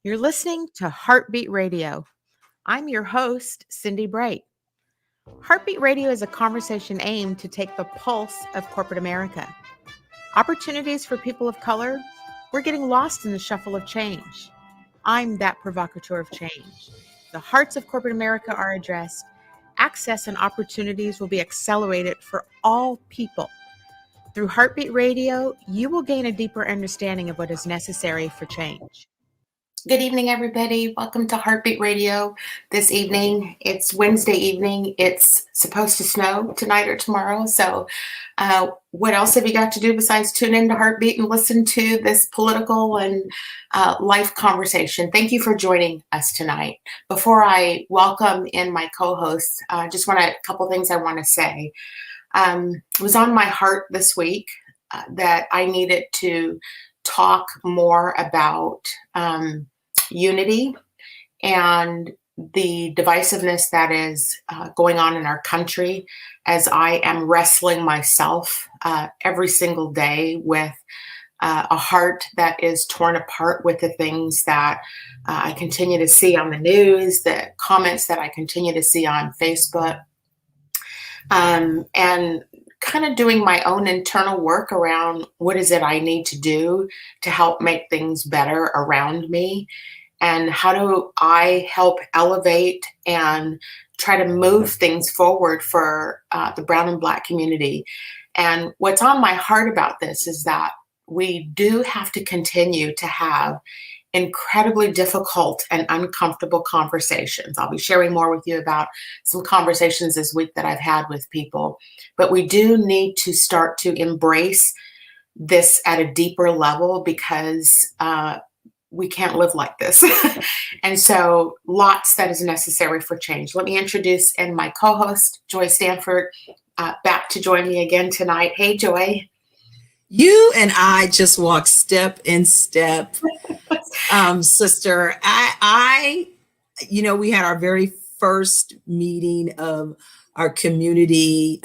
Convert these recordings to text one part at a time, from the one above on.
You're listening to Heartbeat Radio. I'm your host, Cindi Bright. Heartbeat Radio is a conversation aimed to take the pulse of corporate America. Opportunities for people of color, we're getting lost in the shuffle of change. I'm that provocateur of change. The hearts of corporate America are addressed. Access and opportunities will be accelerated for all people. Through Heartbeat Radio, you will gain a deeper understanding of what is necessary for change. Good evening, everybody. Welcome to Heartbeat Radio this evening. It's Wednesday evening. It's supposed to snow tonight or tomorrow. So what else have you got to do besides tune into Heartbeat and listen to this political and life conversation? Thank you for joining us tonight. Before I welcome in my co-hosts, just a couple things I want to say. It was on my heart this week that I needed to talk more about unity and the divisiveness that is going on in our country, as I am wrestling myself every single day with a heart that is torn apart with the things that I continue to see on the news, the comments that I continue to see on Facebook, and kind of doing my own internal work around what is it I need to do to help make things better around me, and how do I help elevate and try to move things forward for the brown and black community. And what's on my heart about this is that we do have to continue to have incredibly difficult and uncomfortable conversations. I'll be sharing more with you about some conversations this week that I've had with people, but we do need to start to embrace this at a deeper level, because we can't live like this. And so lots that is necessary for change. Let me introduce and my co-host, Joy Stanford, back to join me again tonight. Hey, Joy. You and I just walk step in step, sister. We had our very first meeting of our community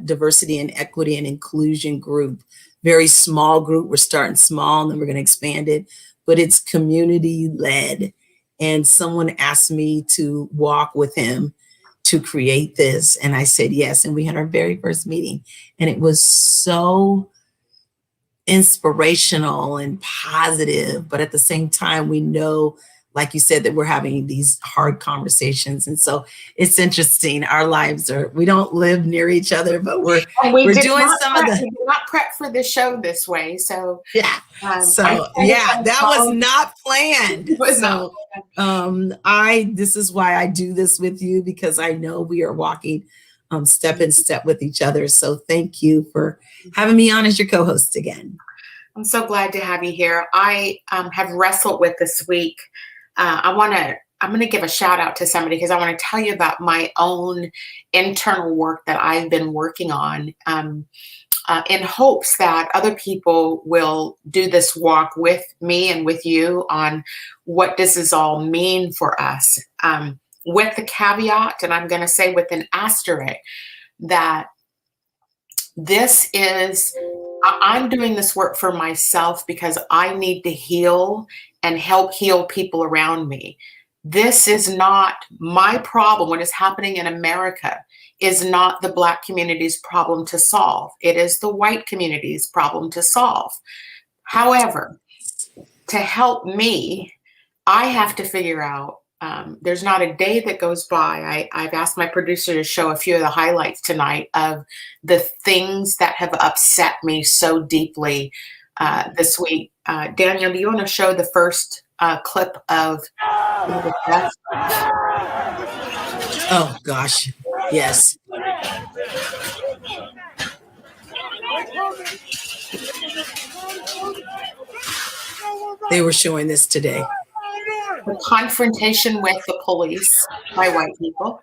diversity and equity and inclusion group. Very small group. We're starting small and then we're going to expand it, but it's community led. And someone asked me to walk with him to create this. And I said yes. And we had our very first meeting, and it was so inspirational and positive, but at the same time, we know, like you said, that we're having these hard conversations. And so it's interesting. Our lives we don't live near each other, but we're doing some of the. We did not prep for this show this way. So yeah. That was not planned. This is why I do this with you, because I know we are walking step in step with each other. So thank you for having me on as your co-host again. I'm so glad to have you here. I have wrestled with this week. I'm going to give a shout out to somebody, because I want to tell you about my own internal work that I've been working on in hopes that other people will do this walk with me and with you on what does this all mean for us. With the caveat, and I'm going to say with an asterisk, that I'm doing this work for myself because I need to heal and help heal people around me. This is not my problem. What is happening in America is not the Black community's problem to solve. It is the white community's problem to solve. However, to help me, I have to figure out, there's not a day that goes by. I've asked my producer to show a few of the highlights tonight of the things that have upset me so deeply this week. Daniel, do you want to show the first clip of Beth. Oh gosh, yes. They were showing this today. The confrontation with the police by white people.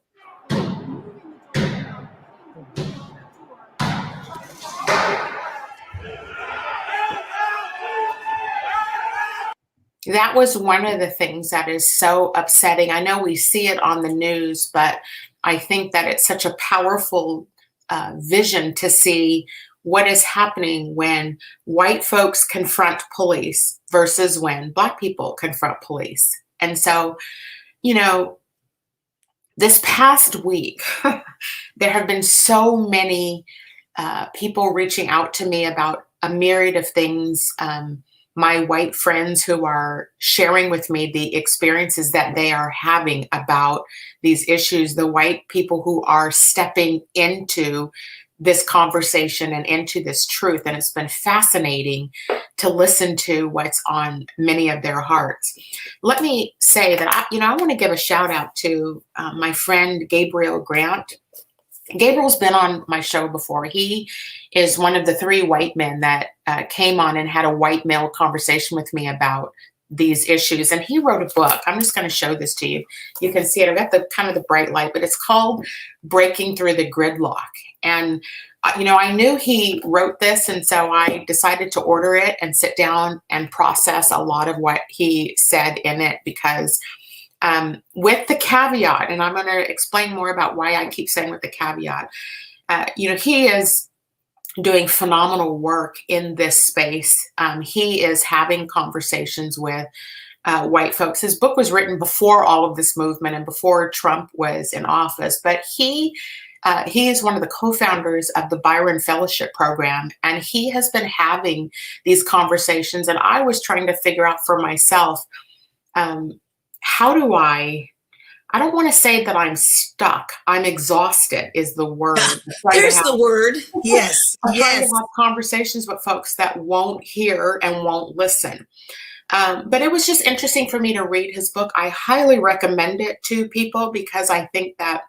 That was one of the things that is so upsetting. I know we see it on the news, but I think that it's such a powerful vision to see what is happening when white folks confront police versus when Black people confront police. And so, you know, this past week, there have been so many people reaching out to me about a myriad of things. My white friends who are sharing with me the experiences that they are having about these issues, the white people who are stepping into this conversation and into this truth. And it's been fascinating to listen to what's on many of their hearts. Let me say that, I want to give a shout out to my friend, Gabriel Grant. Gabriel's been on my show before. He is one of the 3 white men that came on and had a white male conversation with me about these issues. And he wrote a book. I'm just going to show this to you. You can see it. I've got the kind of the bright light, but it's called Breaking Through the Gridlock. And, I knew he wrote this. And so I decided to order it and sit down and process a lot of what he said in it, because with the caveat, and I'm going to explain more about why I keep saying with the caveat, he is doing phenomenal work in this space. He is having conversations with white folks. His book was written before all of this movement and before Trump was in office, but he is one of the co-founders of the Byron Fellowship Program, and he has been having these conversations. And I was trying to figure out for myself, how do I don't want to say that I'm stuck. I'm exhausted is the word. There's the word. Yes. I'm trying to have conversations with folks that won't hear and won't listen. But it was just interesting for me to read his book. I highly recommend it to people because I think that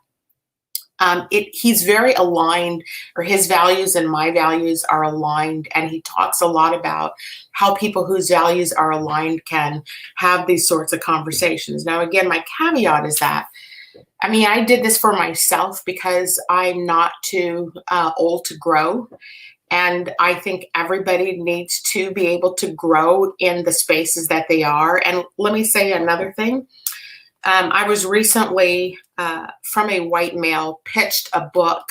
he's very aligned, or his values and my values are aligned. And he talks a lot about how people whose values are aligned can have these sorts of conversations. Now, again, my caveat is that, I did this for myself because I'm not too old to grow. And I think everybody needs to be able to grow in the spaces that they are. And let me say another thing. I was recently, from a white male, pitched a book,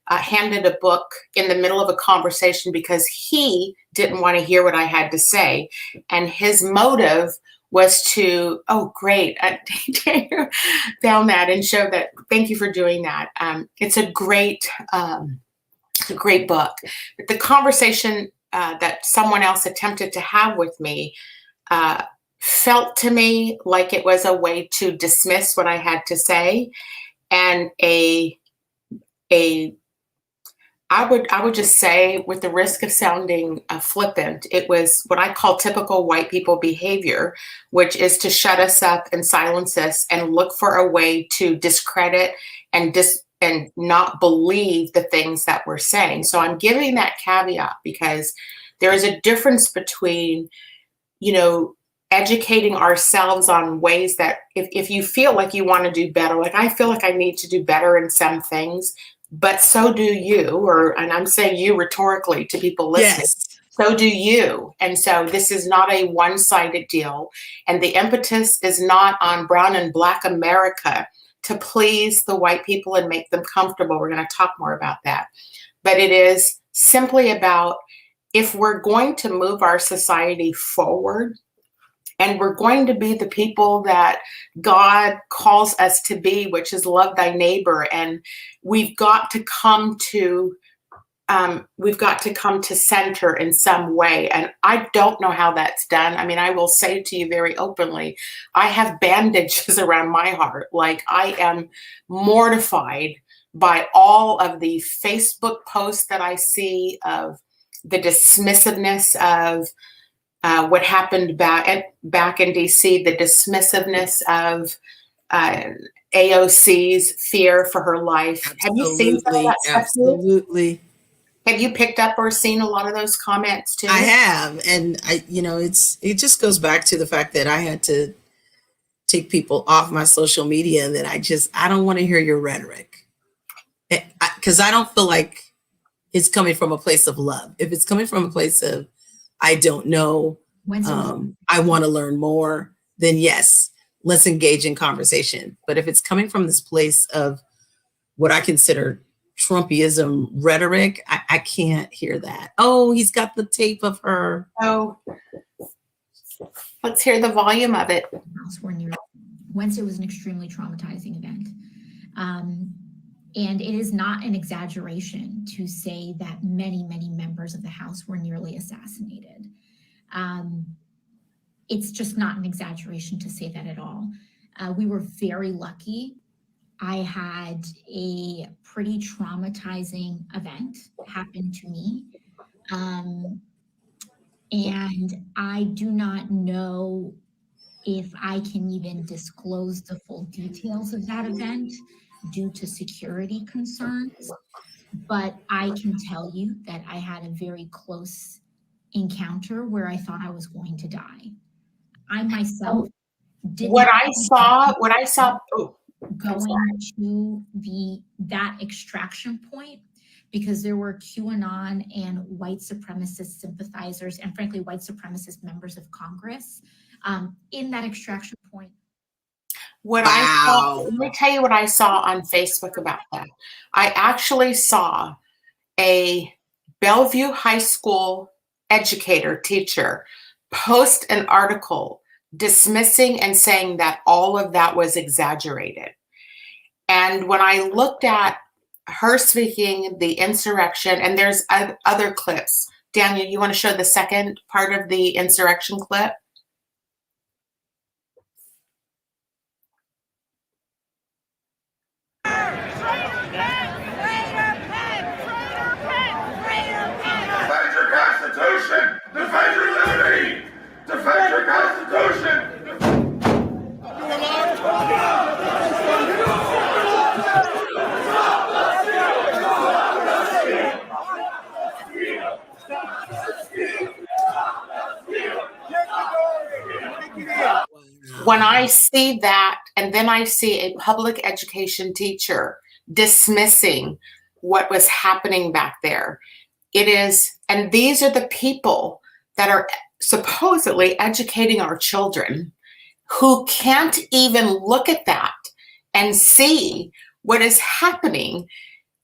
handed a book in the middle of a conversation because he didn't want to hear what I had to say. And his motive was to, oh, great, found that and showed that. Thank you for doing that. It's a great book. But the conversation that someone else attempted to have with me felt to me like it was a way to dismiss what I had to say, and I would just say, with the risk of sounding flippant, it was what I call typical white people behavior, which is to shut us up and silence us and look for a way to discredit and not believe the things that we're saying. So I'm giving that caveat because there is a difference between, educating ourselves on ways that if you feel like you want to do better, like I feel like I need to do better in some things, but so do you, and I'm saying you rhetorically to people listening. Yes. So do you. And so this is not a one-sided deal. And the impetus is not on brown and Black America to please the white people and make them comfortable. We're going to talk more about that. But it is simply about, if we're going to move our society forward, and we're going to be the people that God calls us to be, which is love thy neighbor. And we've got to come to center in some way. And I don't know how that's done. I will say to you very openly, I have bandages around my heart. Like, I am mortified by all of the Facebook posts that I see of the dismissiveness of what happened back in DC, the dismissiveness of AOC's fear for her life. Have you seen some of that stuff too? Absolutely. Have you picked up or seen a lot of those comments too? I have, and it just goes back to the fact that I had to take people off my social media, that I don't want to hear your rhetoric, because I don't feel like it's coming from a place of love. If it's coming from a place of, I don't know, I want to learn more, then yes, let's engage in conversation. But if it's coming from this place of what I consider Trumpyism rhetoric, I can't hear that. Oh, he's got the tape of her. Oh, let's hear the volume of it. Wednesday was an extremely traumatizing event. And it is not an exaggeration to say that many, many members of the House were nearly assassinated. It's just not an exaggeration to say that at all. We were very lucky. I had a pretty traumatizing event happen to me. And I do not know if I can even disclose the full details of that event due to security concerns, but I can tell you that I had a very close encounter where I thought I was going to die. I myself did what I saw going to that extraction point, because there were QAnon and white supremacist sympathizers and frankly white supremacist members of Congress in that extraction point. What I saw, let me tell you what I saw on Facebook about that. I actually saw a Bellevue High School teacher post an article dismissing and saying that all of that was exaggerated. And when I looked at her speaking the insurrection, and there's other clips. Daniel, you want to show the second part of the insurrection clip? Defend your Constitution! Defend your liberty! Defend your Constitution! When I see that, and then I see a public education teacher dismissing what was happening back there, it is, and these are the people that are supposedly educating our children who can't even look at that and see what is happening.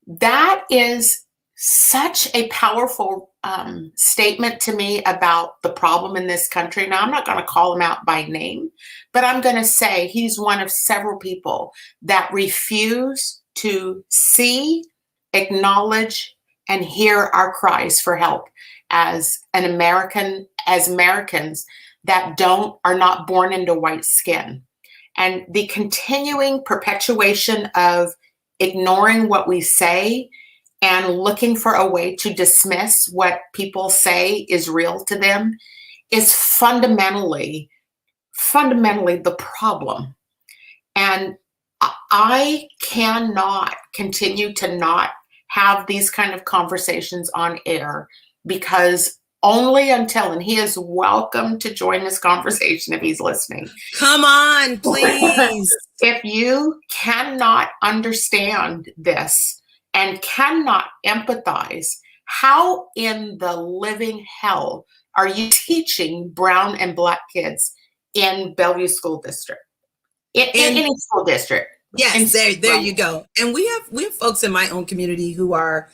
That is such a powerful statement to me about the problem in this country. Now, I'm not going to call him out by name, but I'm going to say he's one of several people that refuse to see, acknowledge, and hear our cries for help as Americans that are not born into white skin. And the continuing perpetuation of ignoring what we say and looking for a way to dismiss what people say is real to them is fundamentally the problem. And I cannot continue to not have these kind of conversations on air, because only until, and he is welcome to join this conversation if he's listening. Come on, please. If you cannot understand this and cannot empathize, how in the living hell are you teaching brown and black kids in Bellevue School District? In any school district? Yes, there you go. And we have folks in my own community who are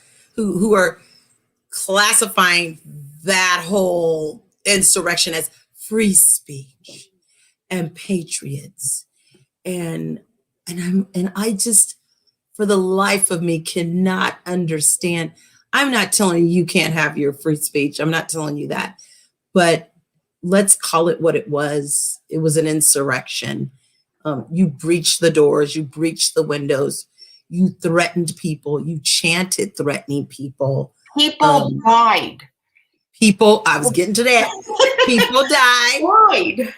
classifying that whole insurrection as free speech and patriots. And I just, for the life of me, cannot understand. I'm not telling you can't have your free speech. I'm not telling you that. But let's call it what it was. It was an insurrection. You breached the doors. You breached the windows. You threatened people. You chanted threatening people. People died. People, I was getting to that. People died. Right.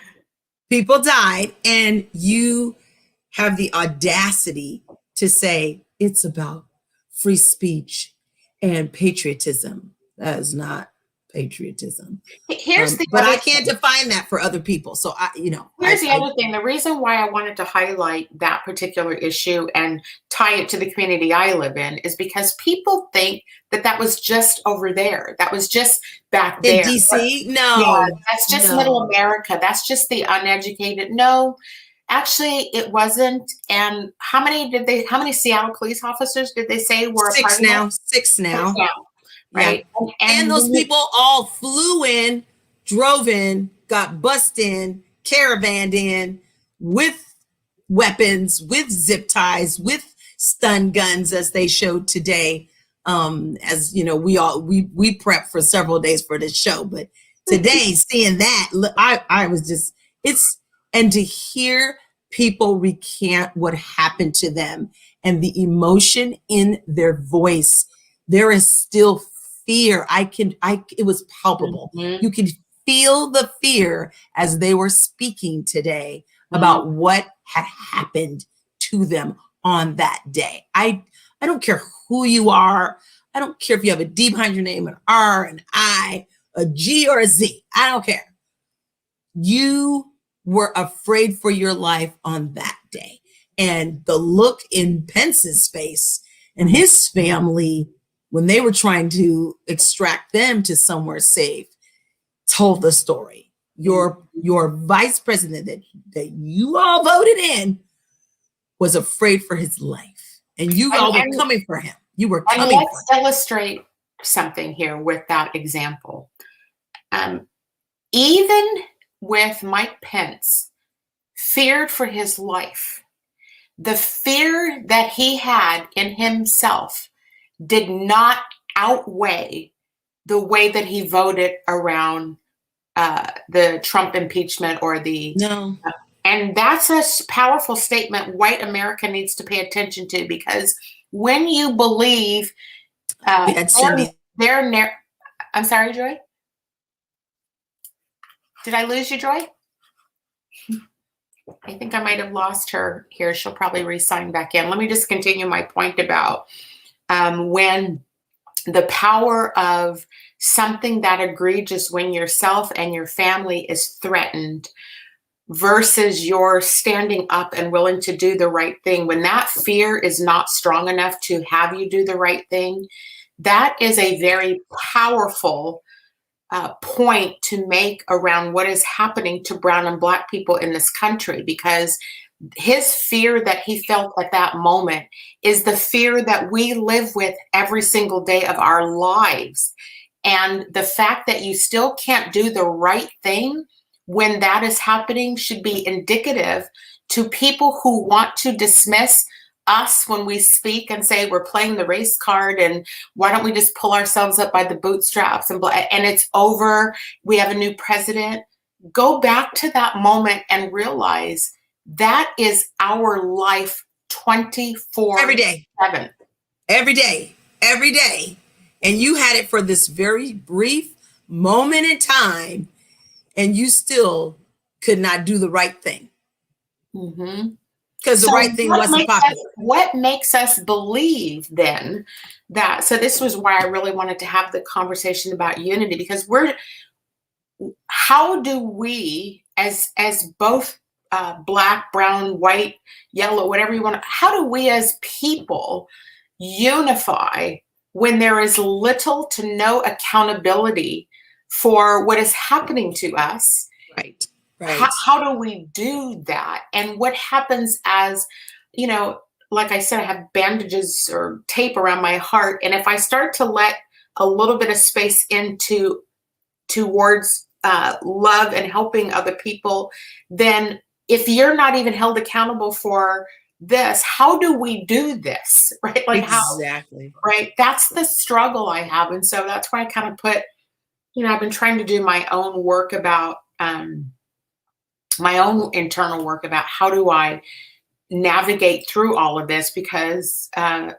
People died. And you have the audacity to say it's about free speech and patriotism. That is not patriotism. But I can't define that for other people. So here's the other thing. The reason why I wanted to highlight that particular issue and tie it to the community I live in is because people think that was just over there. That was just back there. In DC? No. Yeah, that's just middle America. That's just the uneducated. No, actually it wasn't. And how many Seattle police officers did they say were Six now. Right. Yeah. And those people all flew in, drove in, got bussed in, caravanned in with weapons, with zip ties, with stun guns, as they showed today. As you know, we prepped for several days for this show, but today seeing that, I was just, and to hear people recant what happened to them and the emotion in their voice, there is still fear. It was palpable. Mm-hmm. You could feel the fear as they were speaking today about what had happened to them on that day. I don't care who you are. I don't care if you have a D behind your name, an R, an I, a G, or a Z. I don't care. You were afraid for your life on that day. And the look in Pence's face and his family when they were trying to extract them to somewhere safe told the story. Your vice president that you all voted in was afraid for his life. And you all were coming for him. You were coming for him. Let's illustrate something here with that example. Even with Mike Pence feared for his life, the fear that he had in himself did not outweigh the way that he voted around the Trump impeachment or the no. And that's a powerful statement white America needs to pay attention to, because when you believe I'm sorry, Joy? Did I lose you, Joy? I think I might have lost her here. She'll probably re-sign back in. Let me just continue my point about when the power of something that egregious, when yourself and your family is threatened versus you're standing up and willing to do the right thing, when that fear is not strong enough to have you do the right thing, that is a very powerful point to make around what is happening to brown and black people in this country, because his fear that he felt at that moment is the fear that we live with every single day of our lives. And the fact that you still can't do the right thing when that is happening should be indicative to people who want to dismiss us when we speak and say we're playing the race card and why don't we just pull ourselves up by the bootstraps and it's over, we have a new president. Go back to that moment and realize that is our life 24/7. Every day. And you had it for this very brief moment in time, and you still could not do the right thing. Mm-hmm. Because the right thing wasn't popular. What makes us believe then that, so this was why I really wanted to have the conversation about unity, because how do we as both black, brown, white, yellow, whatever you want, how do we as people unify when there is little to no accountability for what is happening to us? Right. How do we do that? And what happens as, like I said, I have bandages or tape around my heart. And if I start to let a little bit of space towards love and helping other people, then if you're not even held accountable for this, how do we do this? Right? Like exactly. Right? That's the struggle I have. And so that's why I kind of put, I've been trying to do my own work about, my own internal work about how do I navigate through all of this, because I'm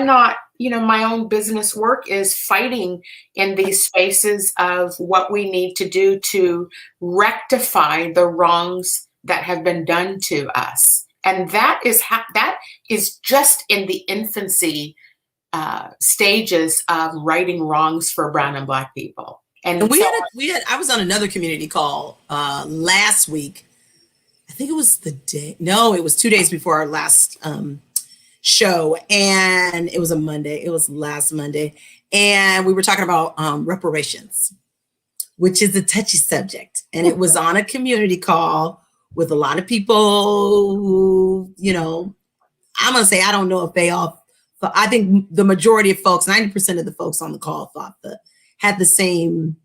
not my own business work is fighting in these spaces of what we need to do to rectify the wrongs that have been done to us. And that is just in the infancy stages of righting wrongs for Brown and Black people. And I was on another community call last week. I think it was it was 2 days before our last show, and it was a Monday. It was last Monday, and we were talking about reparations, which is a touchy subject. And it was on a community call with a lot of people who, I'm gonna say, I don't know if they all, but I think the majority of folks, 90% of the folks on the call had the same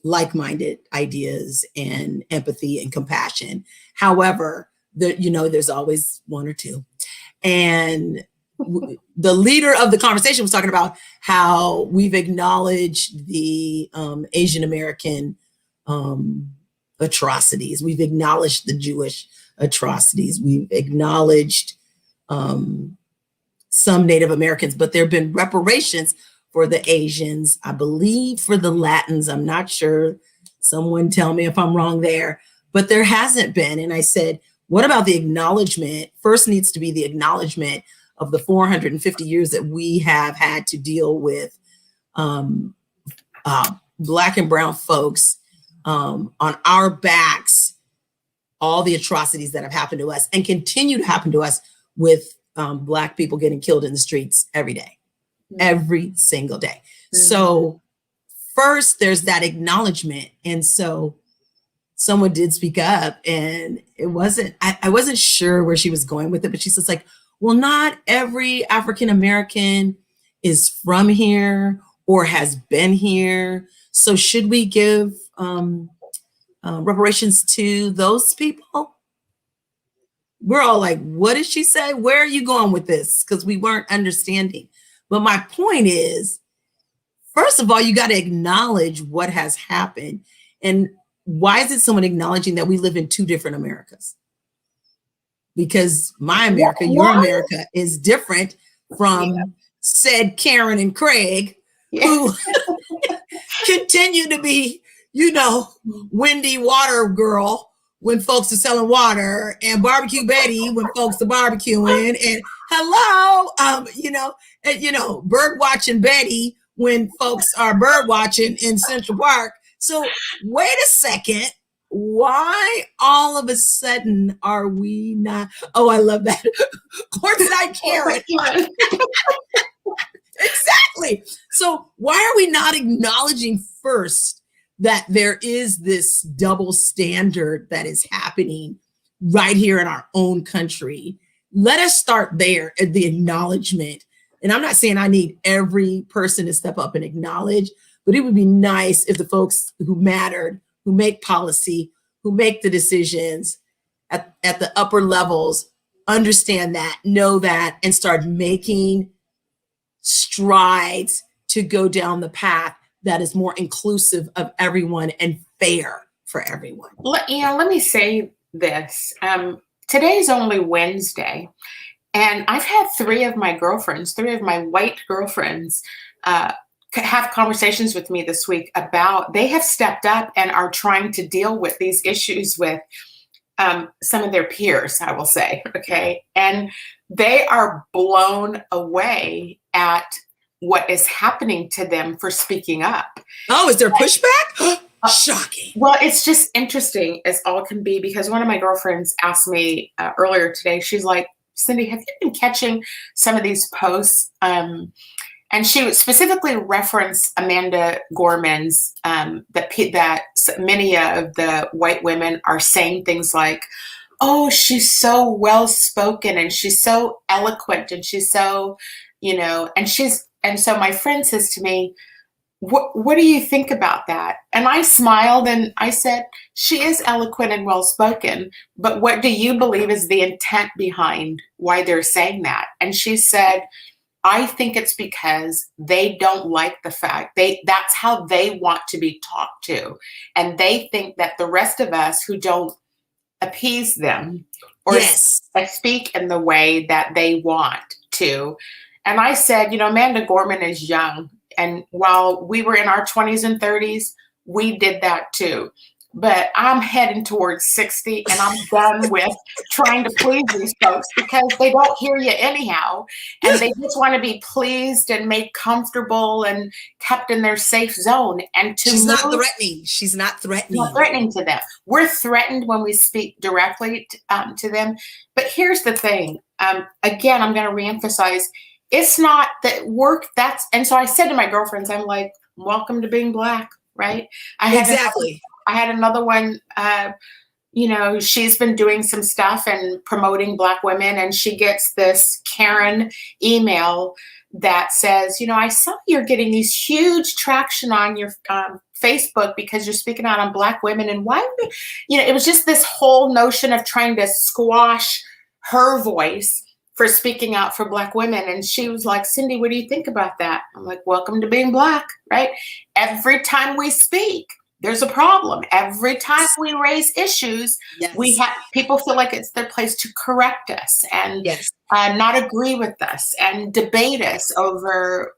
like-minded ideas and empathy and compassion. However, there's always one or two. And the leader of the conversation was talking about how we've acknowledged the Asian American atrocities. We've acknowledged the Jewish atrocities. We've acknowledged some Native Americans, but there have been reparations for the Asians, I believe for the Latins. I'm not sure. Someone tell me if I'm wrong there, but there hasn't been. And I said, what about the acknowledgement? First needs to be the acknowledgement of the 450 years that we have had to deal with Black and brown folks on our backs, all the atrocities that have happened to us and continue to happen to us with Black people getting killed in the streets every day, every single day. Mm-hmm. So first there's that acknowledgement. And so someone did speak up, and it wasn't, I wasn't sure where she was going with it, but she says like, well, not every African-American is from here or has been here. So should we give reparations to those people? We're all like, what did she say? Where are you going with this? Because we weren't understanding. But my point is, first of all, you got to acknowledge what has happened. And why is it someone acknowledging that we live in two different Americas? Because my America, your America is different from said Karen and Craig, who continue to be, Wendy Water Girl when folks are selling water, and Barbecue Betty when folks are barbecuing, and hello, bird watching Betty when folks are bird watching in Central Park. So wait a second. Why all of a sudden are we not? Oh, I love that. Quartzite Karen. Exactly. So why are we not acknowledging first that there is this double standard that is happening right here in our own country? Let us start there at the acknowledgement. And I'm not saying I need every person to step up and acknowledge, but it would be nice if the folks who mattered, who make policy, who make the decisions at the upper levels, understand that, know that, and start making strides to go down the path that is more inclusive of everyone and fair for everyone. Let me say this. Today's only Wednesday, and I've had three of my white girlfriends, have conversations with me this week about they have stepped up and are trying to deal with these issues with some of their peers, I will say, okay? And they are blown away at what is happening to them for speaking up. Oh, is there pushback? Shocking. Well, it's just interesting as all can be, because one of my girlfriends asked me earlier today, she's like, Cindi, have you been catching some of these posts? And she would specifically reference Amanda Gorman's, that many of the white women are saying things like, oh, she's so well-spoken and she's so eloquent and she's so, and so my friend says to me, what do you think about that? And I smiled and I said, she is eloquent and well-spoken, but what do you believe is the intent behind why they're saying that? And she said, I think it's because they don't like the fact that's how they want to be talked to. And they think that the rest of us who don't appease them or speak in the way that they want to, And I said, Amanda Gorman is young. And while we were in our 20s and 30s, we did that too. But I'm heading towards 60 and I'm done with trying to please these folks because they don't hear you anyhow. And they just want to be pleased and made comfortable and kept in their safe zone. And She's not threatening. She's not threatening. Not threatening to them. We're threatened when we speak directly to them. But here's the thing. Again, I'm going to reemphasize, it's not that work. And so I said to my girlfriends, I'm like, welcome to being Black, right? I had another one, she's been doing some stuff and promoting Black women, and she gets this Karen email that says, I saw you're getting these huge traction on your Facebook because you're speaking out on Black women. And why, it was just this whole notion of trying to squash her voice for speaking out for Black women. And she was like, Cindi, what do you think about that? I'm like, welcome to being Black, right? Every time we speak, there's a problem. Every time we raise issues, we have people feel like it's their place to correct us and not agree with us and debate us over,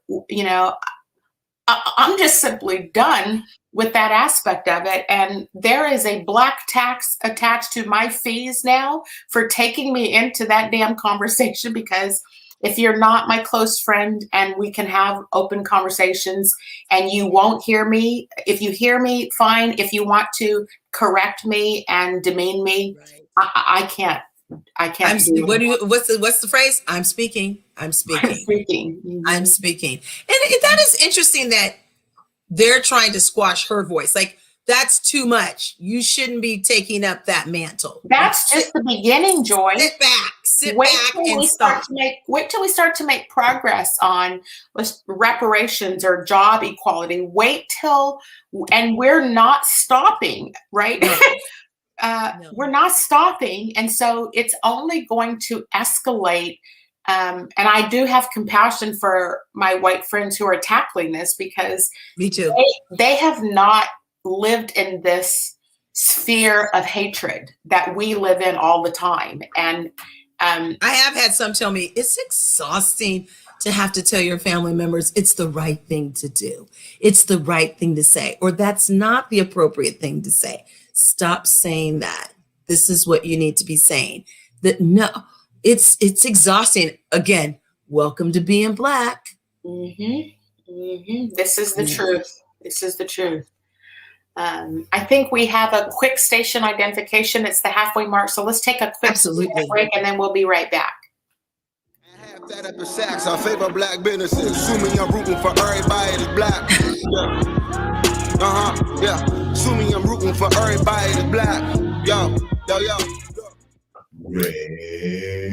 I'm just simply done with that aspect of it. And there is a Black tax attached to my fees now for taking me into that damn conversation, because if you're not my close friend and we can have open conversations and you won't hear me, if you hear me, fine. If you want to correct me and demean me, I can't. What's the phrase? I'm speaking. I'm speaking. I'm speaking. And that is interesting that they're trying to squash her voice. Like, that's too much. You shouldn't be taking up that mantle. That's just the beginning, Joy. Sit back and stop. Wait till we start to make progress on reparations or job equality. Wait till, and we're not stopping, right? No. We're not stopping. And so it's only going to escalate. And I do have compassion for my white friends who are tackling this, because me too. They have not lived in this sphere of hatred that we live in all the time. And I have had some tell me it's exhausting to have to tell your family members it's the right thing to do. It's the right thing to say, or that's not the appropriate thing to say. Stop saying that. This is what you need to be saying. That no, it's exhausting. Again, welcome to being Black. This is the truth. This is the truth. I think we have a quick station identification. It's the halfway mark. So let's take a quick break and then we'll be right back. That up in Saks, I favor Black businesses. Assuming I'm rooting for everybody that's Black. Assuming I'm rooting for everybody that's Black. Yo. Rainier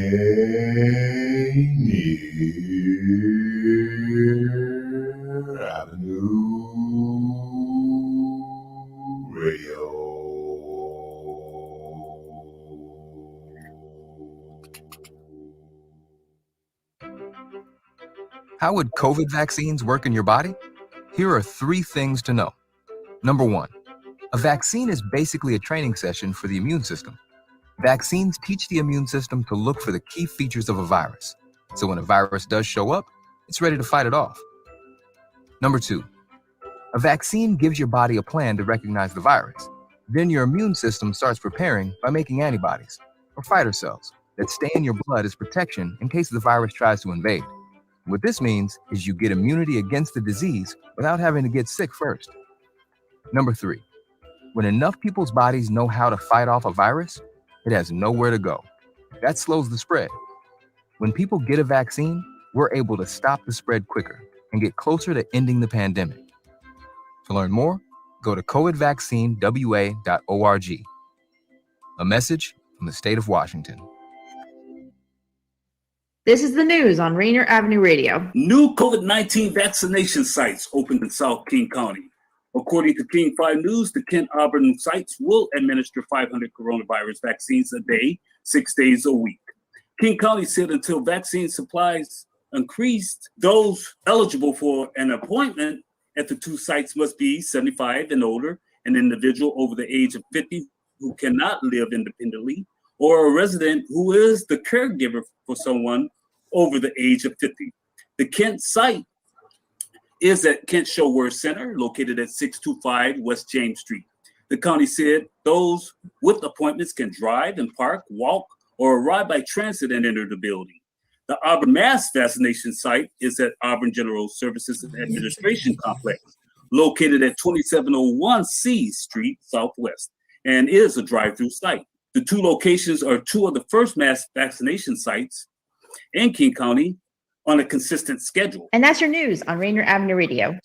Avenue Radio. How would COVID vaccines work in your body? Here are 3 things to know. Number 1, a vaccine is basically a training session for the immune system. Vaccines teach the immune system to look for the key features of a virus. So when a virus does show up, it's ready to fight it off. Number 2, a vaccine gives your body a plan to recognize the virus. Then your immune system starts preparing by making antibodies, or fighter cells, that stay in your blood as protection in case the virus tries to invade. What this means is you get immunity against the disease without having to get sick first. Number 3, when enough people's bodies know how to fight off a virus, it has nowhere to go. That slows the spread. When people get a vaccine, we're able to stop the spread quicker and get closer to ending the pandemic. To learn more, go to covidvaccinewa.org. A message from the state of Washington. This is the news on Rainier Avenue Radio. New COVID-19 vaccination sites opened in South King County. According to King 5 News, the Kent Auburn sites will administer 500 coronavirus vaccines a day, 6 days a week. King County said until vaccine supplies increased, those eligible for an appointment at the 2 sites must be 75 and older, an individual over the age of 50 who cannot live independently, or a resident who is the caregiver for someone over the age of 50. The Kent site is at Kent Showware Center, located at 625 West James Street. The county said those with appointments can drive and park, walk, or arrive by transit and enter the building. The Auburn Mass Vaccination site is at Auburn General Services and Administration Complex, located at 2701 C Street Southwest, and is a drive-through site. The two locations are two of the first mass vaccination sites in King County on a consistent schedule. And that's your news on Rainier Avenue Radio.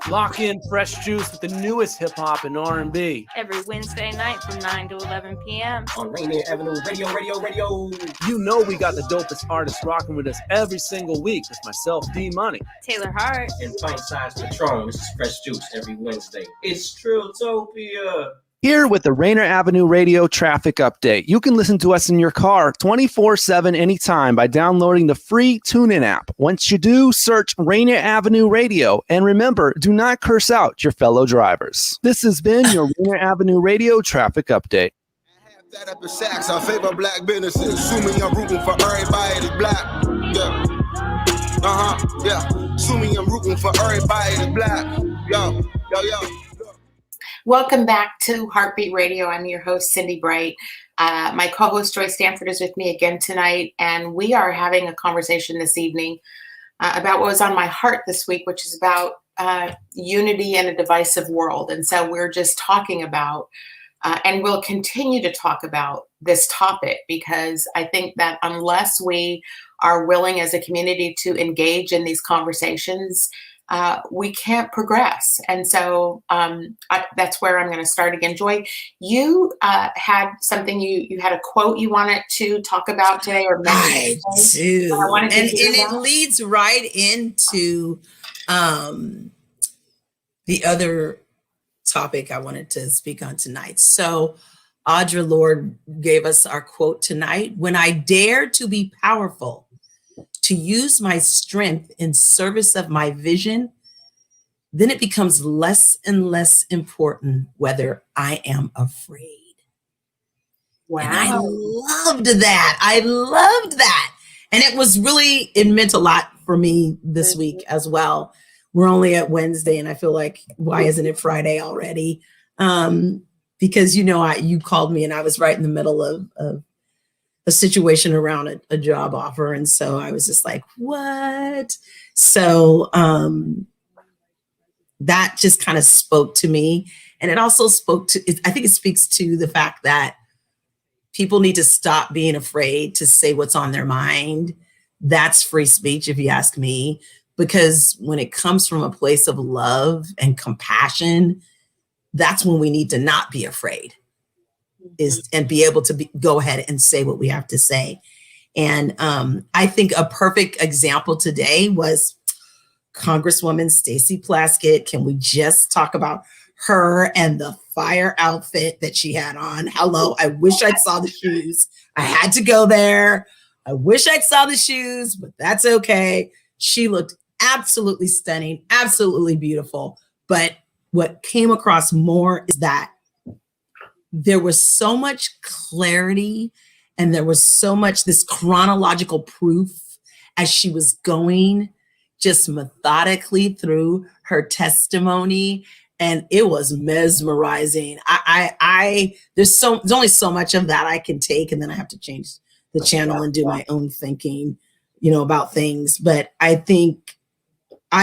Lock in fresh juice with the newest hip hop and R&B. Every Wednesday night from 9 to 11 p.m. on Rainier Avenue Radio. You know we got the dopest artists rocking with us every single week. With myself, D Money, Taylor Hart, and Pint Size Patron. This is Fresh Juice every Wednesday. It's Trilltopia. here with the Rainier Avenue Radio Traffic Update. You can listen to us in your car 24/7 anytime by downloading the free TuneIn app. Once you do, search Rainier Avenue Radio. And remember, do not curse out your fellow drivers. This has been your Rainier Avenue Radio Traffic Update. That up in Saks, I favor black businesses. Assuming I'm rooting for everybody that's black. Yeah. Yeah. Assuming I'm rooting for everybody that's black. Yo. Welcome back to Heartbeat Radio. I'm your host, Cindi Bright. My co-host, Joy Stanford, is with me again tonight, and we are having a conversation this evening about what was on my heart this week, which is about unity in a divisive world. And so we're just talking about, and we'll continue to talk about this topic, because I think that unless we are willing as a community to engage in these conversations, we can't progress. And so that's where I'm going to start again. Joy, you had something, you had a quote you wanted to talk about today, or I do. And it leads right into the other topic I wanted to speak on tonight. So Audre Lorde gave us our quote tonight: "When I dare to be powerful, to use my strength in service of my vision, then it becomes less and less important whether I am afraid." Wow. And I loved that. And it meant a lot for me this week as well. We're only at Wednesday, and I feel like, why isn't it Friday already? Because, you called me and I was right in the middle of a situation around a job offer. And so I was just like, what? So that just kind of spoke to me. And it also I think it speaks to the fact that people need to stop being afraid to say what's on their mind. That's free speech, if you ask me, because when it comes from a place of love and compassion, that's when we need to not be afraid. And be able to go ahead and say what we have to say. And I think a perfect example today was Congresswoman Stacey Plaskett. Can we just talk about her and the fire outfit that she had on? Hello, I wish I saw the shoes. I had to go there. I wish I saw the shoes, but that's okay. She looked absolutely stunning, absolutely beautiful. But what came across more is that there was so much clarity, and there was so much this chronological proof as she was going just methodically through her testimony, and it was mesmerizing. There's only so much of that I can take, and then I have to change the channel and do my own thinking, about things. But I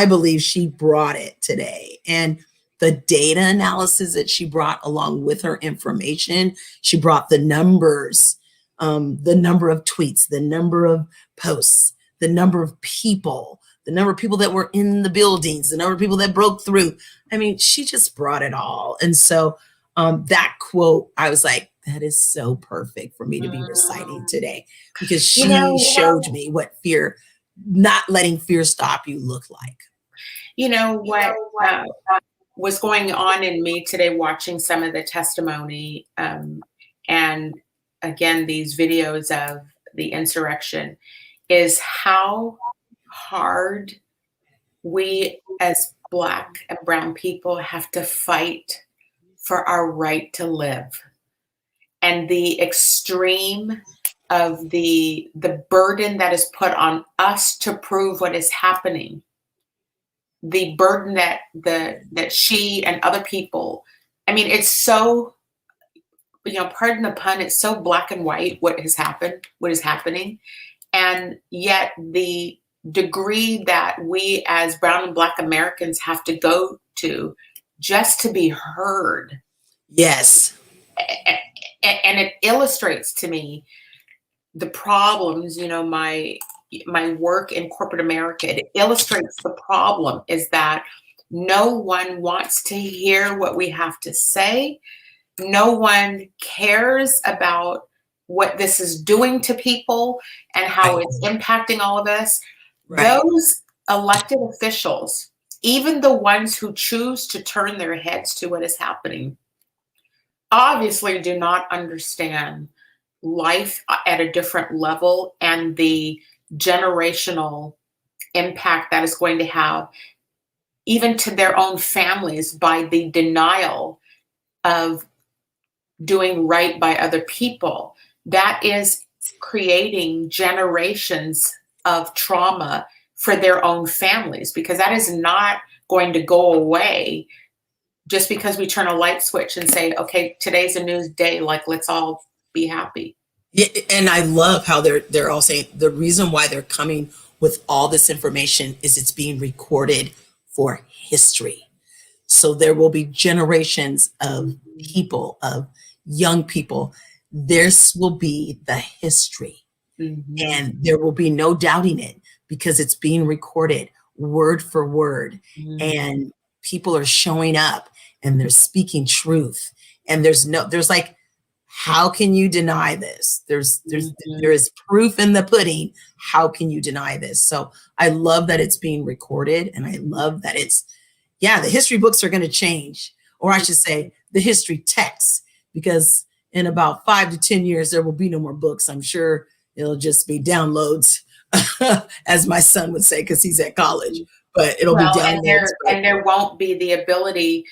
believe she brought it today, and the data analysis that she brought along with her information, she brought the numbers, the number of tweets, the number of posts, the number of people that were in the buildings, the number of people that broke through. I mean, she just brought it all. And so that quote, I was like, that is so perfect for me to be reciting today, because she showed me what not letting fear stop you look like. What was going on in me today, watching some of the testimony, and again, these videos of the insurrection, is how hard we as Black and brown people have to fight for our right to live. And the extreme of the burden that is put on us to prove what is happening, the burden that she and other people, I mean, it's so, pardon the pun, it's so black and white what is happening. And yet the degree that we as brown and black Americans have to go to just to be heard. Yes. And it illustrates to me the problems, my work in corporate America. It illustrates the problem is that no one wants to hear what we have to say. No one cares about what this is doing to people and how it's impacting all of us. Right. Those elected officials, even the ones who choose to turn their heads to what is happening, obviously do not understand life at a different level and the generational impact that is going to have even to their own families by the denial of doing right by other people. That is creating generations of trauma for their own families, because that is not going to go away just because we turn a light switch and say, okay, today's a new day, like let's all be happy. Yeah, and I love how they're all saying the reason why they're coming with all this information is it's being recorded for history. So there will be generations of people, of young people. This will be the history. Mm-hmm. And there will be no doubting it because it's being recorded word for word. Mm-hmm. And people are showing up and they're speaking truth. And there's like, how can you deny this? There is proof in the pudding. How can you deny this? So I love that it's being recorded, and I love that the history books are going to change, or I should say the history texts, because in about 5 to 10 years, there will be no more books. I'm sure it'll just be downloads, as my son would say, because he's at college, but it'll be downloads. And there won't be the ability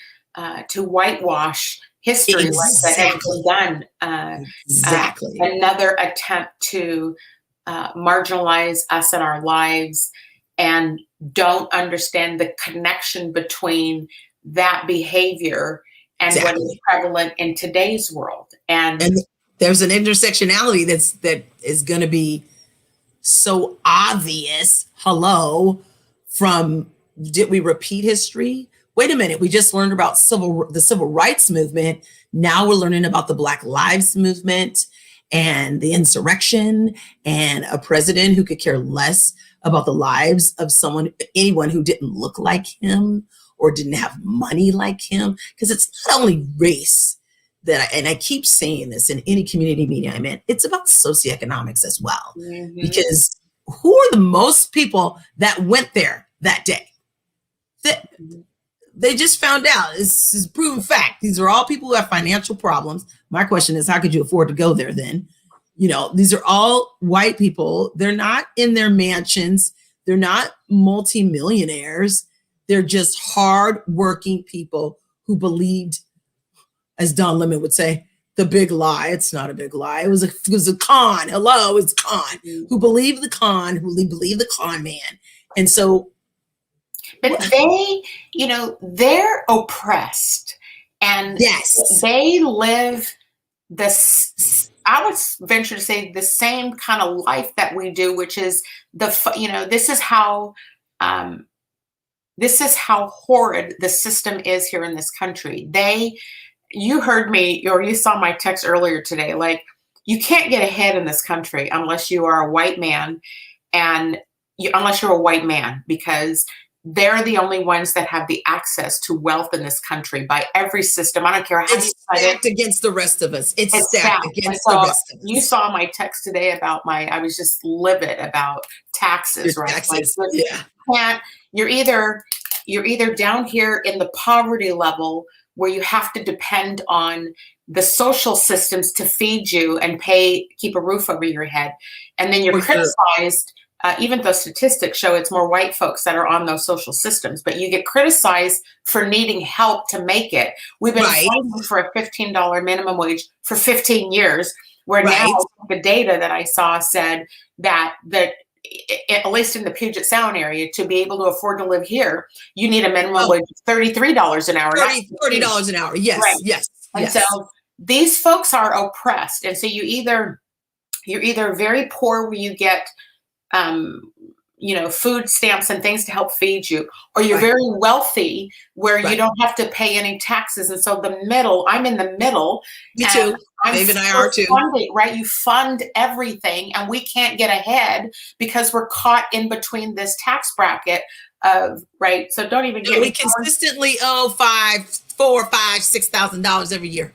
to whitewash history like that has been done. Exactly. Another attempt to marginalize us in our lives and don't understand the connection between that behavior and what is prevalent in today's world. And there's an intersectionality that is going to be so obvious. Hello, did we repeat history? Wait a minute, we just learned about the civil rights movement. Now we're learning about the Black Lives Movement and the insurrection and a president who could care less about the lives of anyone who didn't look like him or didn't have money like him. Because it's not only race and I keep saying this in any community meeting I'm in, it's about socioeconomics as well. Mm-hmm. Because who are the most people that went there that day? They just found out. This is proven fact. These are all people who have financial problems. My question is, how could you afford to go there then? These are all white people. They're not in their mansions. They're not multimillionaires. They're just hardworking people who believed, as Don Lemon would say, the big lie. It's not a big lie. It was a con. Hello, it's a con. Who believed the con, who believed the con man. And so, but they're oppressed, and they live I would venture to say the same kind of life that we do, which is this is how horrid the system is here in this country. You heard me, or you saw my text earlier today, like, you can't get ahead in this country unless you are a white man, unless you're a white man, because they're the only ones that have the access to wealth in this country by every system. I don't care how it's stacked against the rest of us. It's stacked against the rest of us. You saw my text today about I was just livid about taxes, right? Taxes, you're either down here in the poverty level where you have to depend on the social systems to feed you and keep a roof over your head. And then you're criticized. Even though statistics show it's more white folks that are on those social systems, but you get criticized for needing help to make it. We've been fighting for a $15 minimum wage for 15 years, where now the data that I saw said that at least in the Puget Sound area, to be able to afford to live here, you need a minimum wage of $33 an hour. $30 an hour. Yes, right. yes. And so these folks are oppressed. And so you're either very poor where you get, food stamps and things to help feed you, or you're very wealthy where you don't have to pay any taxes. And so I'm in the middle. Me too. Dave and I are too. Right? You fund everything, and we can't get ahead because we're caught in between this tax bracket of, right? So don't even get we consistently owe $4,000, $5,000, $6,000 every year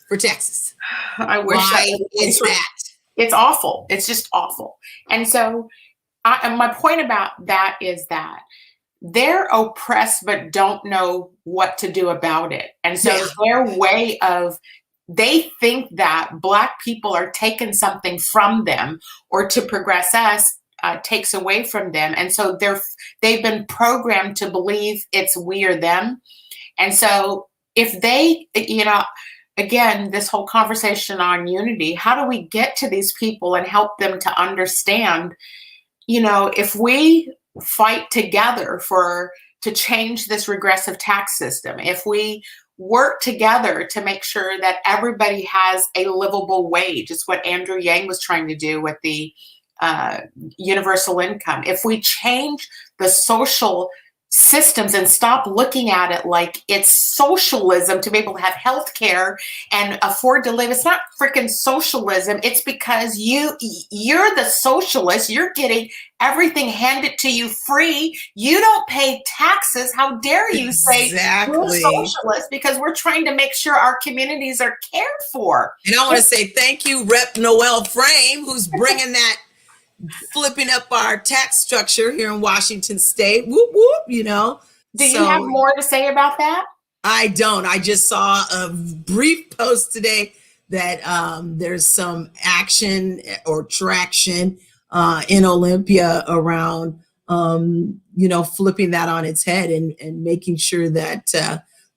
for taxes. I wish. Why is that? It's awful. It's just awful. And so and my point about that is that they're oppressed but don't know what to do about it. And so their way of, they think that Black people are taking something from them, or to progress us takes away from them. And so they've been programmed to believe it's we or them. And so if they, again, this whole conversation on unity, how do we get to these people and help them to understand, if we fight together to change this regressive tax system, if we work together to make sure that everybody has a livable wage, it's what Andrew Yang was trying to do with the universal income. If we change the social systems and stop looking at it like it's socialism to be able to have health care and afford to live. It's not freaking socialism. It's because you're the socialist. You're getting everything handed to you free. You don't pay taxes. How dare you say you're socialist? Because we're trying to make sure our communities are cared for. And I want to say thank you, Rep. Noel Frame, who's bringing that, flipping up our tax structure here in Washington State. Whoop, whoop, Do you have more to say about that? I don't. I just saw a brief post today that there's some action or traction in Olympia around, flipping that on its head and making sure that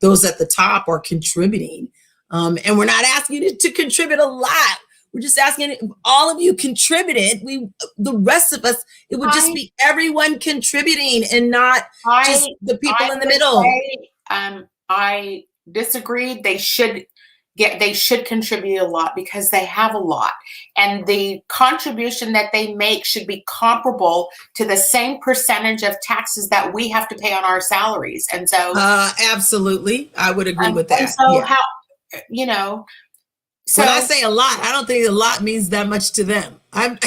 those at the top are contributing. And we're not asking you to contribute a lot. We're just asking if all of you contributed. The rest of us, it would just be everyone contributing and not just the people in the middle. I disagree. They should contribute a lot because they have a lot, and the contribution that they make should be comparable to the same percentage of taxes that we have to pay on our salaries. And so, absolutely, I would agree with that. And so So when I say a lot, I don't think a lot means that much to them. I've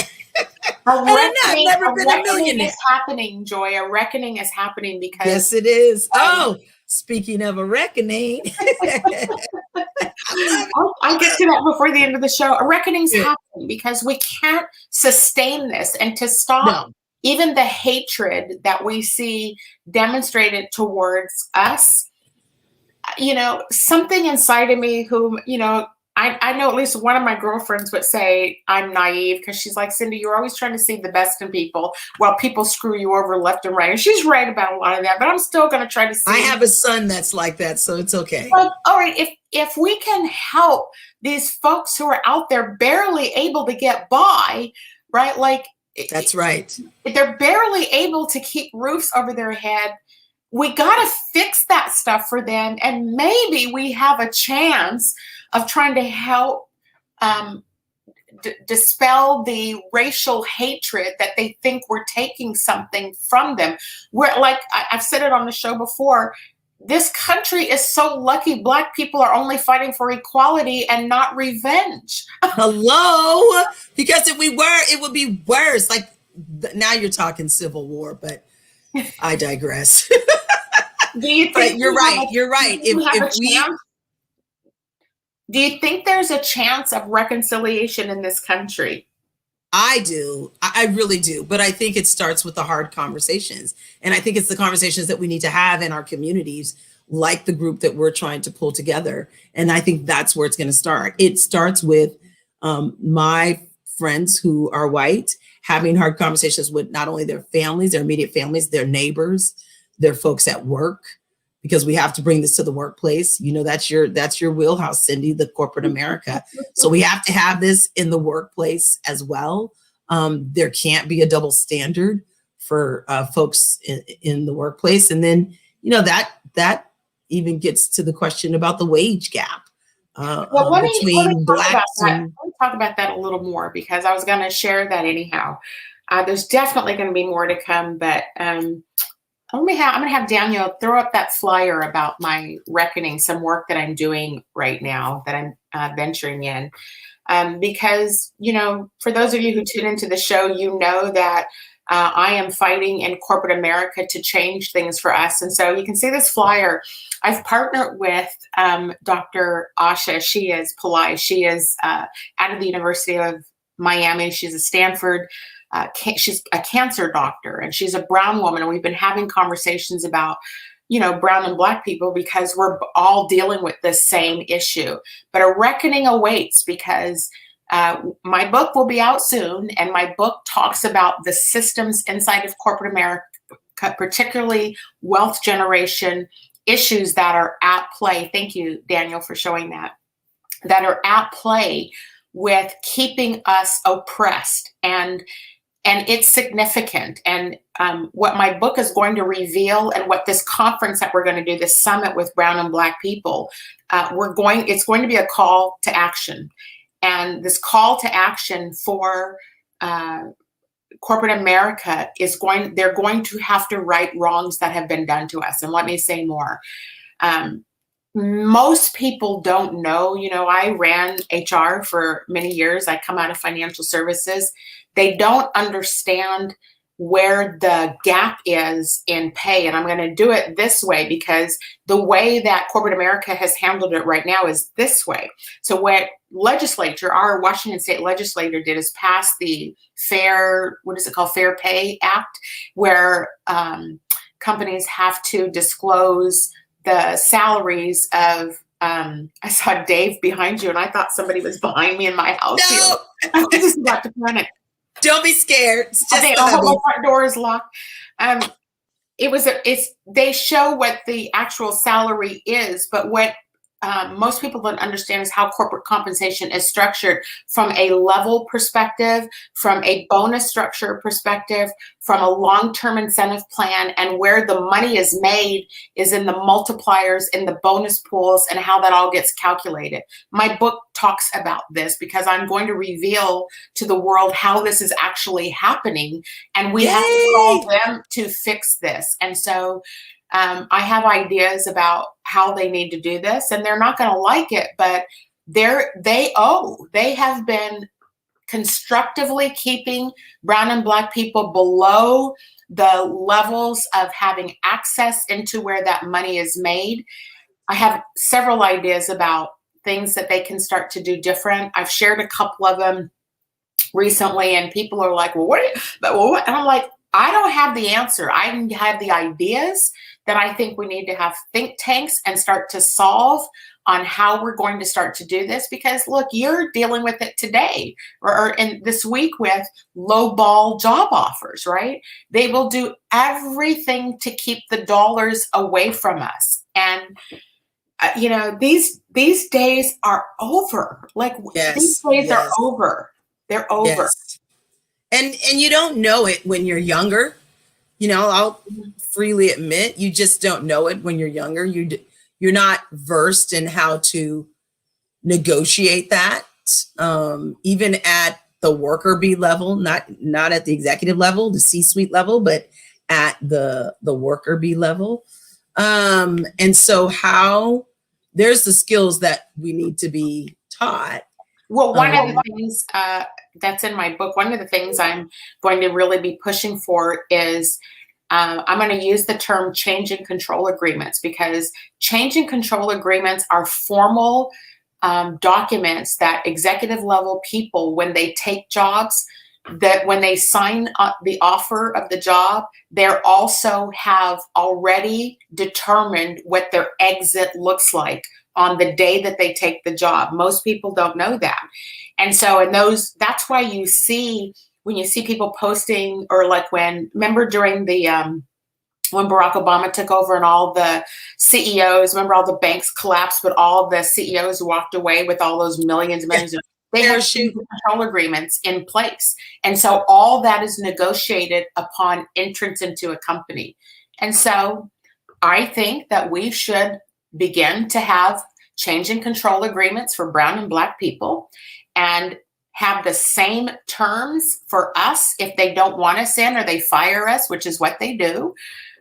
never been a millionaire. Is happening, Joy. A reckoning is happening because yes, it is. Speaking of a reckoning, I'll get to that before the end of the show. A reckoning's happening because we can't sustain this, and to stop even the hatred that we see demonstrated towards us. Something inside of me, I know at least one of my girlfriends would say I'm naive because she's like, Cindi, you're always trying to see the best in people while people screw you over left and right. And she's right about a lot of that, but I'm still going to try to see. I have a son that's like that, so it's okay. But, all right, if we can help these folks who are out there barely able to get by, right? Like that's right. They're barely able to keep roofs over their head. We got to fix that stuff for them, and maybe we have a chance of trying to help dispel the racial hatred that they think we're taking something from them. We're like, I've said it on the show before, this country is so lucky Black people are only fighting for equality and not revenge. Hello? Because if we were, it would be worse. Like now you're talking Civil War, but I digress. Do you think you're right. You're right. Do you think there's a chance of reconciliation in this country? I do. I really do. But I think it starts with the hard conversations. And I think it's the conversations that we need to have in our communities, like the group that we're trying to pull together. And I think that's where it's going to start. It starts with my friends who are white having hard conversations with not only their families, their immediate families, their neighbors, their folks at work, because we have to bring this to the workplace. You know, that's your wheelhouse, Cindy, the corporate America. So we have to have this in the workplace as well. There can't be a double standard for folks in the workplace. And then, you know, that even gets to the question about the wage gap between Blacks and... Let me talk about that a little more, because I was going to share that anyhow. There's definitely going to be more to come, but I'm going to have Daniel throw up that flyer about my reckoning, some work that I'm doing right now that I'm venturing in. Because, you know, for those of you who tune into the show, you know that I am fighting in corporate America to change things for us. And so you can see this flyer. I've partnered with Dr. Asha. She is Pillai. She is out of the University of Miami. She's a Stanford. She's a cancer doctor, and she's a brown woman. And we've been having conversations about, you know, brown and Black people, because we're all dealing with this same issue. But a reckoning awaits, because my book will be out soon, and my book talks about the systems inside of corporate America, particularly wealth generation issues that are at play. Thank you, Daniel, for showing that are at play with keeping us oppressed. And it's significant. And what my book is going to reveal, and what this conference that we're going to do, this summit with brown and Black people, it's going to be a call to action. And this call to action for corporate America they're going to have to right wrongs that have been done to us. And let me say more. Most people don't know, you know, I ran HR for many years. I come out of financial services. They don't understand where the gap is in pay. And I'm going to do it this way, because the way that corporate America has handled it right now is this way. So what our Washington State legislature did is pass the Fair Pay Act, where companies have to disclose the salaries of, I saw Dave behind you, and I thought somebody was behind me in my house. No. I was just about to panic. Don't be scared. It's just my front door is locked. They show what the actual salary is, but what most people don't understand is how corporate compensation is structured from a level perspective, from a bonus structure perspective, from a long-term incentive plan, and where the money is made is in the multipliers, in the bonus pools, and how that all gets calculated. My book talks about this, because I'm going to reveal to the world how this is actually happening, and we have to call them to fix this. And so I have ideas about how they need to do this, and they're not going to like it, but they have been constructively keeping brown and Black people below the levels of having access into where that money is made. I have several ideas about things that they can start to do different. I've shared a couple of them recently, and people are like, well, what? And I'm like, I don't have the answer. I have the ideas that I think we need to have think tanks and start to solve on how we're going to start to do this. Because look, you're dealing with it today or in this week with low ball job offers, right? They will do everything to keep the dollars away from us. And you know, these days are over. Like these days are over. They're over. Yes. And you don't know it when you're younger. You know, I'll freely admit, you just don't know it when you're younger. You're not versed in how to negotiate that, even at the worker bee level, not at the executive level, the C-suite level, but at the worker bee level. And so there's the skills that we need to be taught. Well, one of the things that's in my book, one of the things I'm going to really be pushing for is I'm going to use the term change and control agreements, because change and control agreements are formal documents that executive level people, when they take jobs, that when they sign the offer of the job, they also have already determined what their exit looks like on the day that they take the job. Most people don't know that. And so that's why when you see people posting, or like remember during the when Barack Obama took over and all the CEOs, remember all the banks collapsed, but all the CEOs walked away with all those millions and millions. They have control agreements in place. And so all that is negotiated upon entrance into a company. And so I think that we should begin to have change in control agreements for brown and black people and have the same terms for us if they don't want us in or they fire us, which is what they do.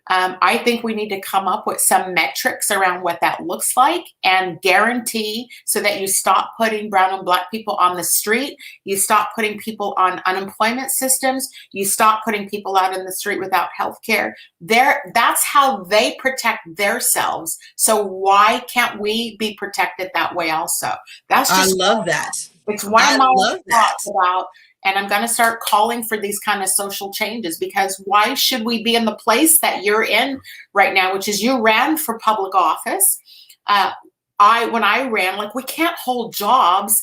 I think we need to come up with some metrics around what that looks like and guarantee so that you stop putting brown and black people on the street, you stop putting people on unemployment systems, you stop putting people out in the street without health care. That's how they protect themselves. So why can't we be protected that way also? I love that. It's one of my thoughts about, and I'm going to start calling for these kind of social changes, because why should we be in the place that you're in right now, which is you ran for public office. When I ran, like, we can't hold jobs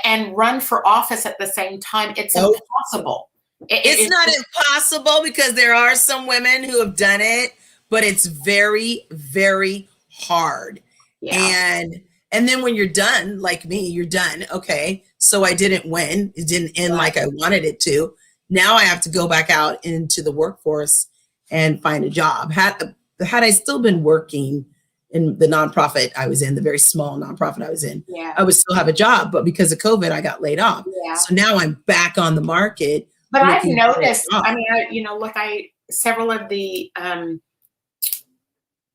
and run for office at the same time. It's impossible. It's not impossible, because there are some women who have done it, but it's very, very hard. Yeah. And then when you're done, like me, you're done. Okay, so I didn't win. It didn't end like I wanted it to. Now I have to go back out into the workforce and find a job. Had I still been working in the nonprofit I was in, the very small nonprofit I was in, I would still have a job. But because of COVID, I got laid off. Yeah. So now I'm back on the market. But I've noticed, several of the,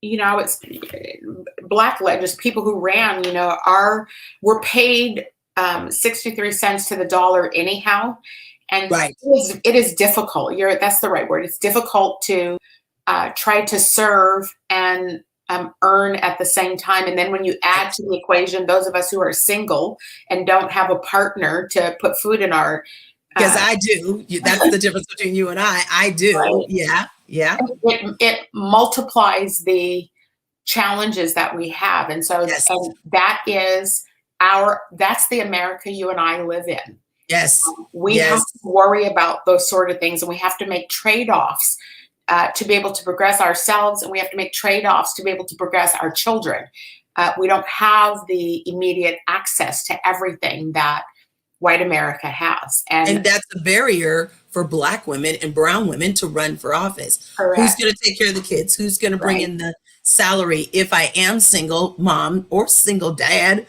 it's black just people who ran, were paid 63 cents to the dollar anyhow. And it is difficult. That's the right word. It's difficult to try to serve and earn at the same time. And then when you add to the equation, those of us who are single and don't have a partner to put food in our... Because I do. That's the difference between you and I do. Right. Yeah. Yeah. It multiplies the challenges that we have. And so and that's the America you and I live in. Yes. We have to worry about those sort of things, and we have to make trade-offs to be able to progress ourselves, and we have to make trade-offs to be able to progress our children. We don't have the immediate access to everything that white America has. And that's a barrier for black women and brown women to run for office. Correct. Who's going to take care of the kids? Who's going to bring in the salary? If I am single mom or single dad,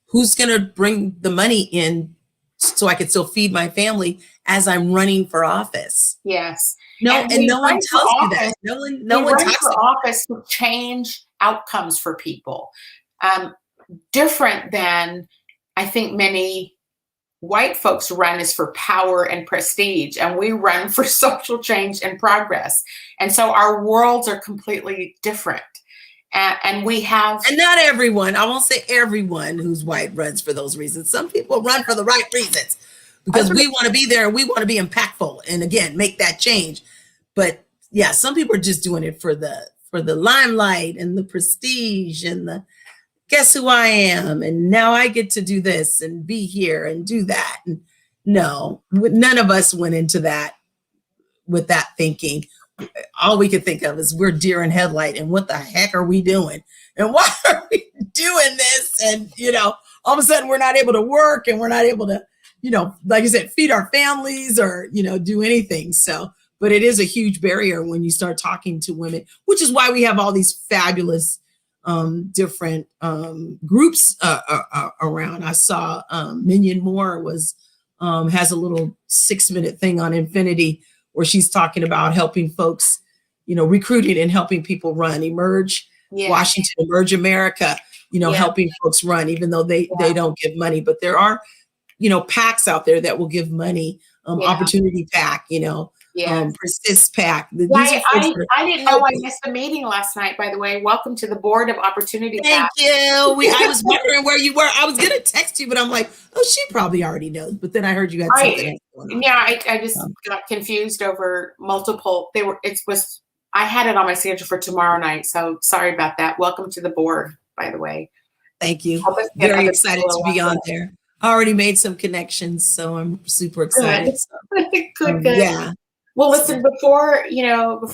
who's going to bring the money in so I can still feed my family as I'm running for office? Yes. No one tells you that. No one talks for office to change outcomes for people. Different than I think many white folks run is for power and prestige, and we run for social change and progress. And so our worlds are completely different. And we have... And not everyone, I won't say everyone who's white runs for those reasons. Some people run for the right reasons because we want to be there and we want to be impactful and, again, make that change. But yeah, some people are just doing it for the limelight and the prestige and the guess who I am, and now I get to do this and be here and do that. And no, none of us went into that with that thinking. All we could think of is we're deer in headlight, and what the heck are we doing? And why are we doing this? And, all of a sudden we're not able to work, and we're not able to, like I said, feed our families or, do anything. So, but it is a huge barrier when you start talking to women, which is why we have all these fabulous different groups around. I saw Minion Moore has a little 6-minute thing on Infinity where she's talking about helping folks, recruiting and helping people run. Emerge Washington, Emerge America, helping folks run, even though they don't give money. But there are, PACs out there that will give money, Opportunity PAC, Persist PAC. I didn't know I missed the meeting last night, by the way. Welcome to the board of Opportunity PAC. Thank you. I was wondering where you were. I was going to text you, but I'm like, oh, she probably already knows. But then I heard you had something else going on. Yeah, I just got confused over multiple. I had it on my schedule for tomorrow night. So sorry about that. Welcome to the board, by the way. Thank you. Very excited to be on there. I already made some connections, so I'm super excited. Good. Good. Yeah. Well, listen, before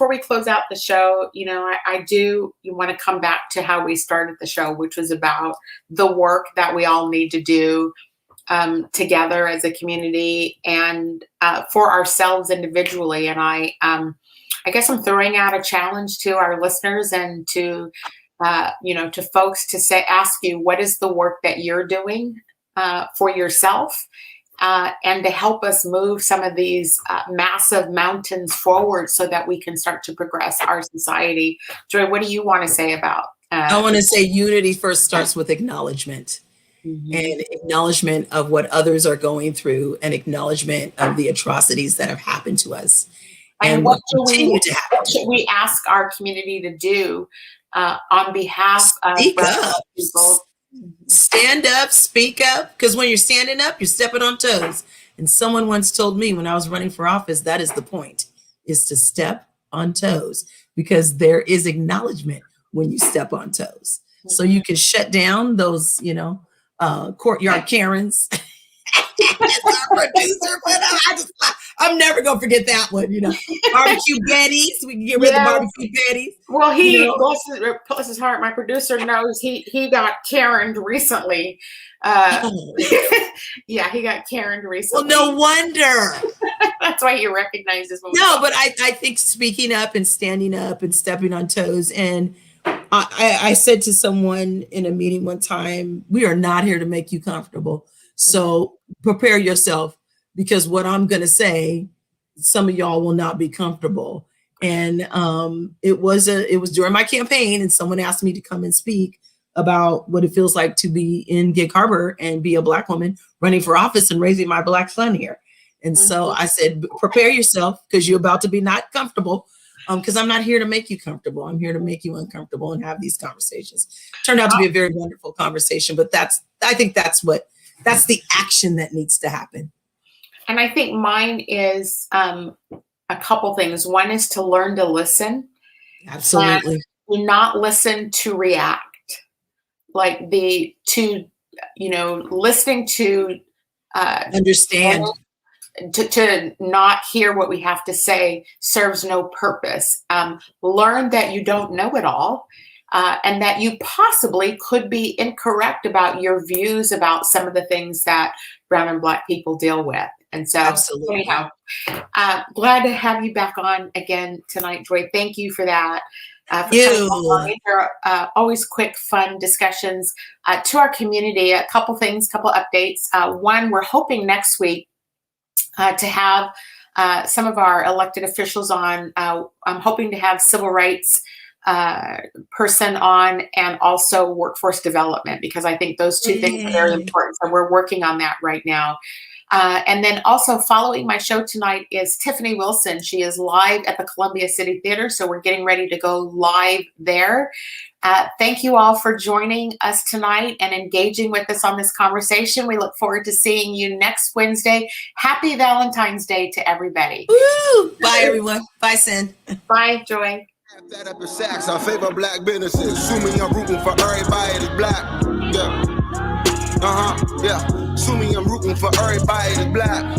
we close out the show, I do want to come back to how we started the show, which was about the work that we all need to do together as a community and for ourselves individually. And I guess I'm throwing out a challenge to our listeners and to folks to ask you, what is the work that you're doing for yourself? And to help us move some of these massive mountains forward so that we can start to progress our society. Joy, what do you want to say about? I want to say unity first starts with acknowledgement. Mm-hmm. And acknowledgement of what others are going through and acknowledgement of the atrocities that have happened to us. And what continue to happen. What should we ask our community to do on behalf of people? Stand up, speak up, because when you're standing up, you're stepping on toes. And someone once told me when I was running for office, that is the point, is to step on toes, because there is acknowledgement when you step on toes. Mm-hmm. So you can shut down those, courtyard Karens. Our producer, but I'm never gonna forget that one. Barbecue Betties. We can get rid of the barbecue Betties. Well, bless his heart, my producer knows he got Karen'd recently. Yeah, he got Karen'd recently. Well, no wonder. That's why he recognizes. No, but I think speaking up and standing up and stepping on toes. And I said to someone in a meeting one time, we are not here to make you comfortable. So prepare yourself, because what I'm going to say, some of y'all will not be comfortable. And it was during my campaign, and someone asked me to come and speak about what it feels like to be in Gig Harbor and be a Black woman running for office and raising my Black son here. And so I said, prepare yourself, because you're about to be not comfortable. Because I'm not here to make you comfortable. I'm here to make you uncomfortable and have these conversations. Turned out to be a very wonderful conversation, but I think that's the action that needs to happen. And I think mine is a couple things. One is to learn to listen. Absolutely. And not listen to react. Like listening to understand. To not hear what we have to say serves no purpose. Learn that you don't know it all. And that you possibly could be incorrect about your views about some of the things that Brown and Black people deal with. And so, absolutely. Anyhow, glad to have you back on again tonight, Joy. Thank you for that. Always quick, fun discussions to our community. A couple updates. One, we're hoping next week to have some of our elected officials on. I'm hoping to have civil rights person on, and also workforce development, because I think those two things are very important. So we're working on that right now. And then also following my show tonight is Tiffany Wilson. She is live at the Columbia City Theater. So we're getting ready to go live there. Thank you all for joining us tonight and engaging with us on this conversation. We look forward to seeing you next Wednesday. Happy Valentine's Day to everybody. Woo! Bye, everyone. Bye, Sin. Bye, Joy. That up in Saks, I favor Black businesses. Assuming I'm rooting for everybody that's Black. Yeah. Yeah. Assuming I'm rooting for everybody that's Black.